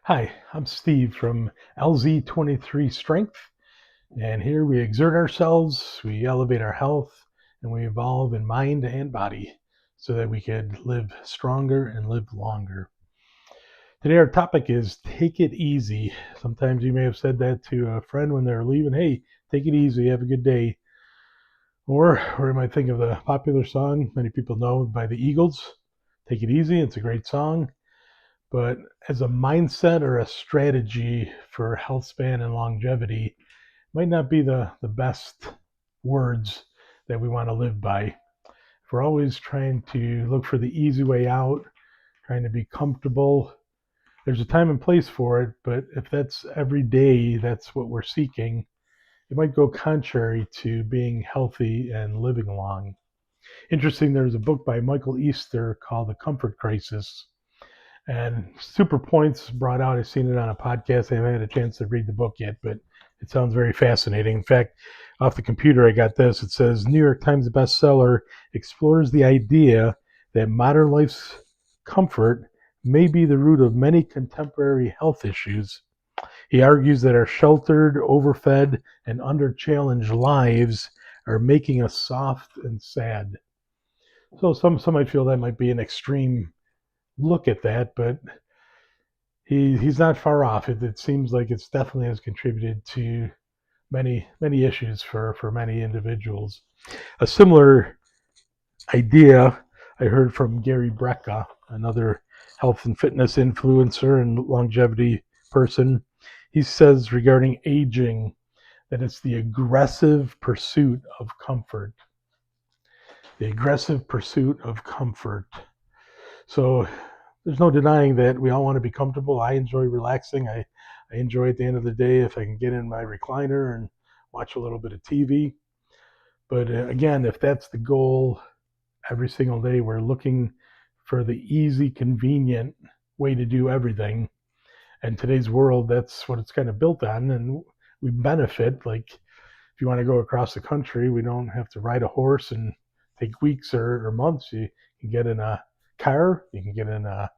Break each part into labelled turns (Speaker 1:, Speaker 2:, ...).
Speaker 1: Hi, I'm Steve from LZ23 Strength, and here we exert ourselves, we elevate our health, and we evolve in mind and body so that we could live stronger and live longer. Today, our topic is take it easy. Sometimes you may have said that to a friend when they're leaving, hey, take it easy, have a good day. Or you might think of the popular song many people know by the Eagles, Take It Easy. It's a great song. But as a mindset or a strategy for health span and longevity, might not be the best words that we want to live by. If we're always trying to look for the easy way out, trying to be comfortable, there's a time and place for it, but if that's every day, that's what we're seeking, it might go contrary to being healthy and living long. Interesting, there's a book by Michael Easter called The Comfort Crisis. And super points brought out. I've seen it on a podcast. I haven't had a chance to read the book yet, but it sounds very fascinating. In fact, off the computer, I got this. It says New York Times bestseller explores the idea that modern life's comfort may be the root of many contemporary health issues. He argues that our sheltered, overfed, and under-challenged lives are making us soft and sad. So some might feel that might be an extreme look at that, but he's not far off. It seems like it's definitely has contributed to many issues for many individuals. A similar idea I heard from Gary Brecka, another health and fitness influencer and longevity person. He says regarding aging that it's the aggressive pursuit of comfort. The aggressive pursuit of comfort. So there's no denying that we all want to be comfortable. I enjoy relaxing. I enjoy at the end of the day if I can get in my recliner and watch a little bit of TV. But again, if that's the goal every single day, we're looking for the easy, convenient way to do everything. And today's world, that's what it's kind of built on. And we benefit. Like if you want to go across the country, we don't have to ride a horse and take weeks or months. You can get in a car, you can get in a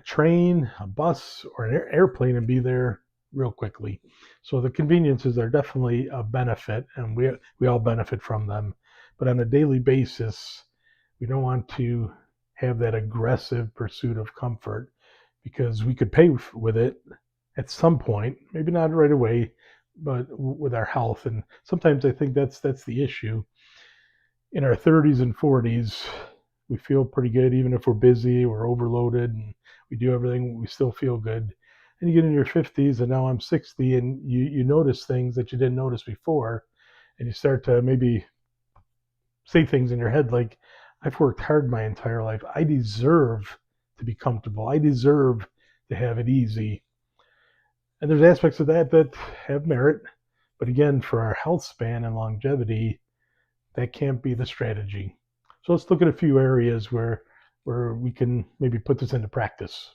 Speaker 1: train, a bus, or an airplane and be there real quickly. So the conveniences are definitely a benefit, and we all benefit from them. But on a daily basis, we don't want to have that aggressive pursuit of comfort because we could pay with it at some point, maybe not right away, but with our health. And sometimes I think that's the issue. In our 30s and 40s, we feel pretty good, even if we're busy, we're overloaded, and we do everything, we still feel good. And you get in your 50s, and now I'm 60, and you notice things that you didn't notice before, and you start to maybe say things in your head like, I've worked hard my entire life. I deserve to be comfortable. I deserve to have it easy. And there's aspects of that have merit. But again, for our health span and longevity, that can't be the strategy. So let's look at a few areas where we can maybe put this into practice.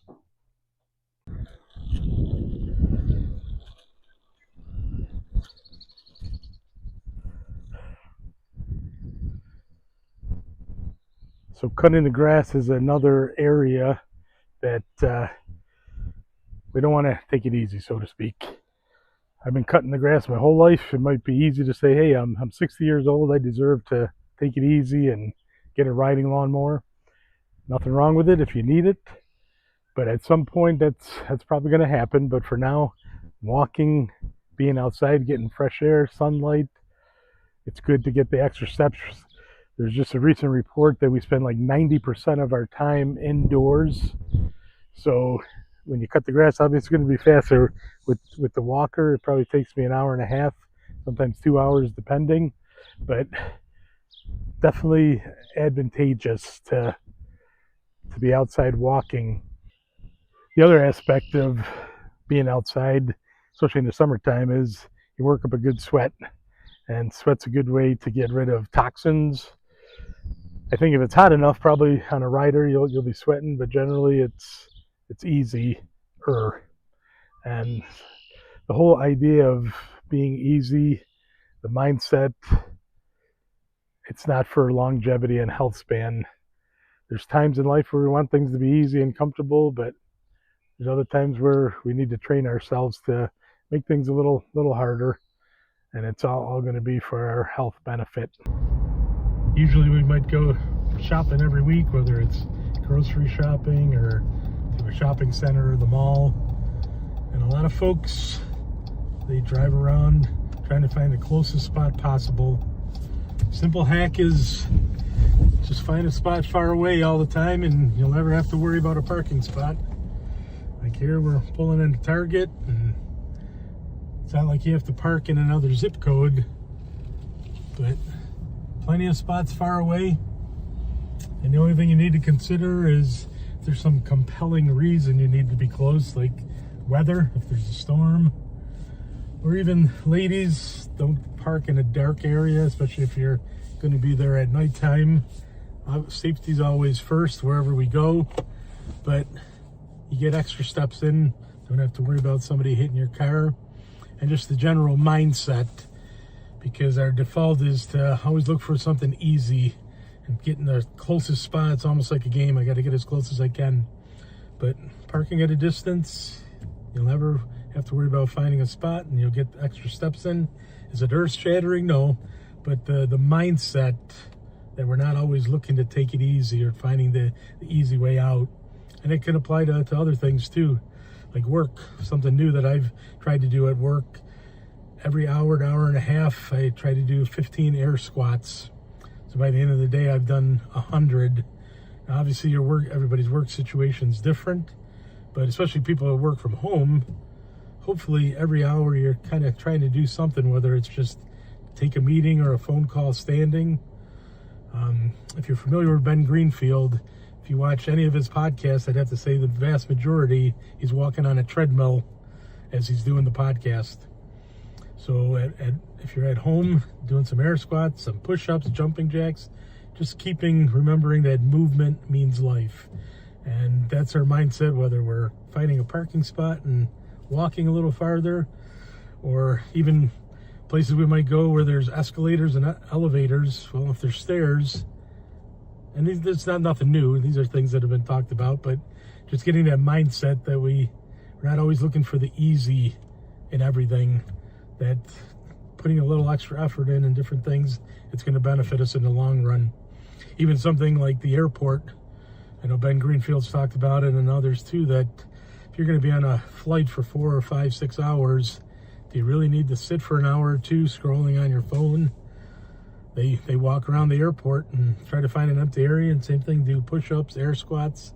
Speaker 1: So cutting the grass is another area that we don't want to take it easy, so to speak. I've been cutting the grass my whole life. It might be easy to say, hey, I'm 60 years old. I deserve to take it easy and get a riding lawnmower. Nothing wrong with it if you need it. But at some point, that's probably going to happen. But for now, walking, being outside, getting fresh air, sunlight, it's good to get the extra steps. There's just a recent report that we spend like 90% of our time indoors. So when you cut the grass, obviously it's going to be faster. With the walker, it probably takes me an hour and a half, sometimes 2 hours, depending. But definitely advantageous to be outside walking. The other aspect of being outside, especially in the summertime, is you work up a good sweat. And sweat's a good way to get rid of toxins. I think if it's hot enough, probably on a rider, you'll be sweating, but generally it's easy. And the whole idea of being easy, the mindset, it's not for longevity and health span. There's times in life where we want things to be easy and comfortable, but There's other times where we need to train ourselves to make things a little harder, and it's all going to be for our health benefit. Usually we might go shopping every week, whether it's grocery shopping or to a shopping center or the mall. And a lot of folks, they drive around trying to find the closest spot possible. Simple hack is just find a spot far away all the time and you'll never have to worry about a parking spot. Like here we're pulling into Target and it's not like you have to park in another zip code, but plenty of spots far away. And the only thing you need to consider is if there's some compelling reason you need to be close, like weather, if there's a storm, or even ladies, don't park in a dark area, especially if you're going to be there at nighttime. Safety's always first wherever we go, but you get extra steps in, don't have to worry about somebody hitting your car, and just the general mindset, because our default is to always look for something easy and getting the closest spot. It's almost like a game. I got to get as close as I can. But parking at a distance, you'll never have to worry about finding a spot and you'll get extra steps in. Is it earth shattering? No. But the mindset that we're not always looking to take it easy or finding the easy way out. And it can apply to other things too, like work. Something new that I've tried to do at work. Every hour to hour and a half, I try to do 15 air squats. So by the end of the day, I've done 100. Now, obviously, everybody's work situation is different, but especially people that work from home, hopefully every hour you're kind of trying to do something, whether it's just take a meeting or a phone call standing. If you're familiar with Ben Greenfield, if you watch any of his podcasts, I'd have to say the vast majority, he's walking on a treadmill as he's doing the podcast. So if you're at home doing some air squats, some push-ups, jumping jacks, just remembering that movement means life. And that's our mindset, whether we're finding a parking spot and walking a little farther, or even places we might go where there's escalators and elevators. Well, if there's stairs, and it's not nothing new, these are things that have been talked about, but just getting that mindset that we're not always looking for the easy in everything, that putting a little extra effort in and different things, it's going to benefit us in the long run. Even something like the airport, I know Ben Greenfield's talked about it and others too, that if you're going to be on a flight for 4 or 5, 6 hours, do you really need to sit for an hour or two scrolling on your phone? They walk around the airport and try to find an empty area, and same thing, do push-ups, air squats,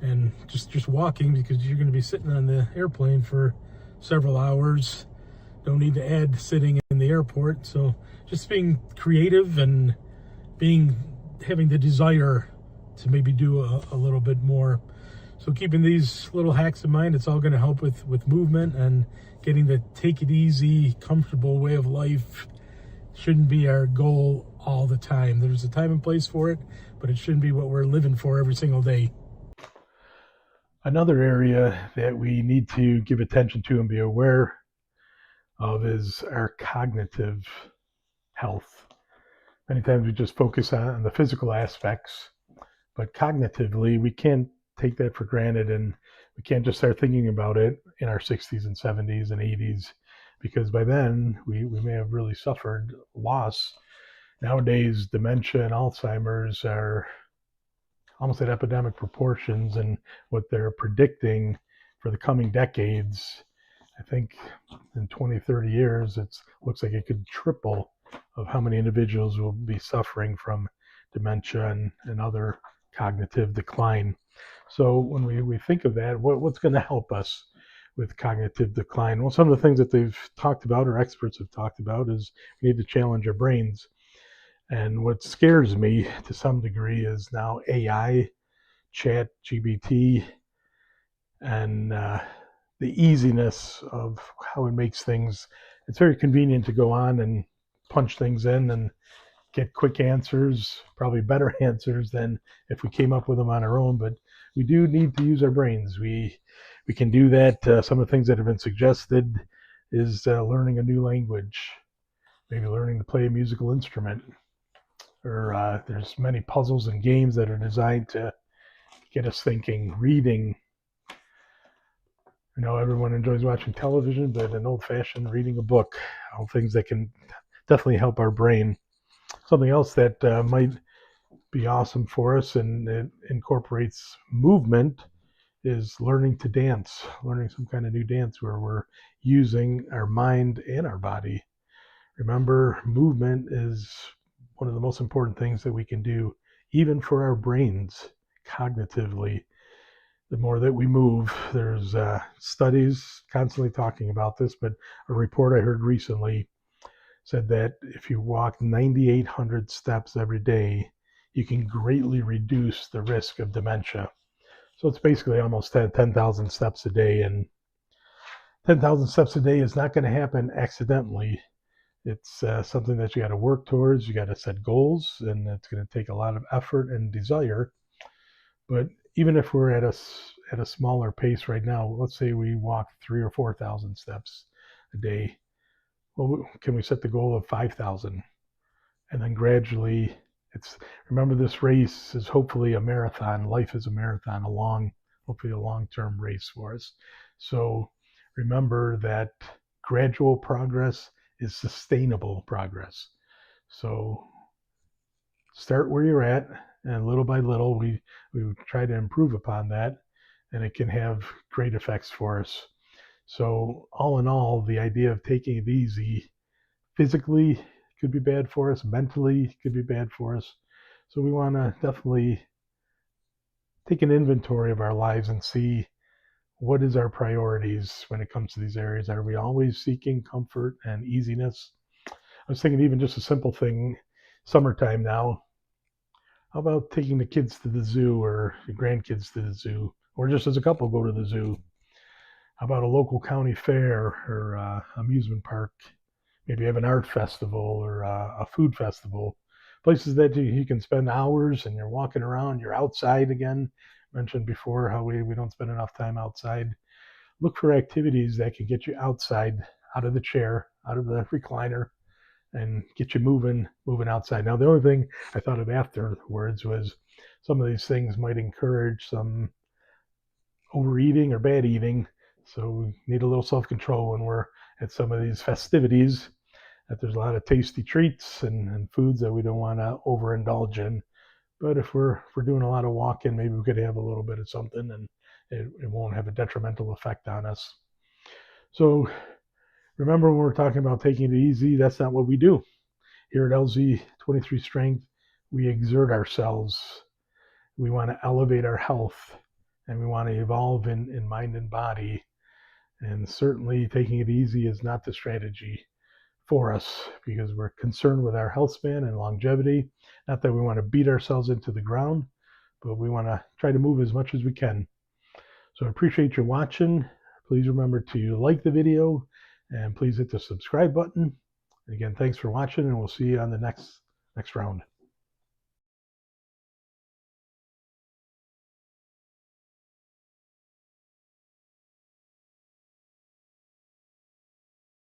Speaker 1: and just walking, because you're going to be sitting on the airplane for several hours. Don't need to add sitting in the airport. So just being creative and having the desire to maybe do a little bit more. So keeping these little hacks in mind, it's all going to help with movement and getting the take it easy, comfortable way of life. Shouldn't be our goal all the time. There's a time and place for it, but it shouldn't be what we're living for every single day. Another area that we need to give attention to and be aware of is our cognitive health. Many times we just focus on the physical aspects, but cognitively we can't take that for granted, and we can't just start thinking about it in our 60s and 70s and 80s, because by then we may have really suffered loss. Nowadays, dementia and Alzheimer's are almost at epidemic proportions, and what they're predicting for the coming decades, I think in 20, 30 years, it looks like it could triple of how many individuals will be suffering from dementia and other cognitive decline. So when we think of that, what's going to help us with cognitive decline? Well, some of the things that they've talked about, or experts have talked about, is we need to challenge our brains. And what scares me to some degree is now AI, chat, GBT, and the easiness of how it makes things. It's very convenient to go on and punch things in and get quick answers, probably better answers than if we came up with them on our own. But we do need to use our brains. We can do that. Some of the things that have been suggested is learning a new language, maybe learning to play a musical instrument, or there's many puzzles and games that are designed to get us thinking, reading, I know everyone enjoys watching television, but an old-fashioned reading a book, all things that can definitely help our brain. Something else that might be awesome for us, and it incorporates movement, is learning to dance, learning some kind of new dance where we're using our mind and our body. Remember, movement is one of the most important things that we can do, even for our brains, cognitively. The more that we move, there's studies constantly talking about this, but a report I heard recently said that if you walk 9,800 steps every day, you can greatly reduce the risk of dementia. So it's basically almost 10,000 steps a day, and 10,000 steps a day is not going to happen accidentally. It's something that you got to work towards. You got to set goals, and it's going to take a lot of effort and desire. But even if we're at a smaller pace right now, let's say we walk 3 or 4 thousand steps a day. Well, can we set the goal of 5,000, and then gradually? It's remember, this race is hopefully a marathon. Life is a marathon, hopefully a long-term race for us. So remember that gradual progress is sustainable progress. So start where you're at, and little by little, we try to improve upon that, and it can have great effects for us. So all in all, the idea of taking it easy physically could be bad for us, mentally could be bad for us. So we want to definitely take an inventory of our lives and see what is our priorities when it comes to these areas. Are we always seeking comfort and easiness? I was thinking even just a simple thing, summertime now. How about taking the kids to the zoo, or your grandkids to the zoo, or just as a couple go to the zoo? How about a local county fair or amusement park? Maybe have an art festival or a food festival. Places that you can spend hours and you're walking around, you're outside again. Mentioned before how we don't spend enough time outside. Look for activities that can get you outside, out of the chair, out of the recliner, and get you moving outside. Now, the only thing I thought of afterwards was some of these things might encourage some overeating or bad eating. So we need a little self-control when we're at some of these festivities, that there's a lot of tasty treats and foods that we don't want to overindulge in. But if we're doing a lot of walking, maybe we could have a little bit of something, and it won't have a detrimental effect on us. So remember, when we're talking about taking it easy, that's not what we do. Here at LZ23 Strength, we exert ourselves. We want to elevate our health, and we want to evolve in mind and body. And certainly taking it easy is not the strategy for us, because we're concerned with our health span and longevity. Not that we want to beat ourselves into the ground, but we want to try to move as much as we can. So I appreciate you watching. Please remember to like the video, and please hit the subscribe button. Again, thanks for watching, and we'll see you on the next round.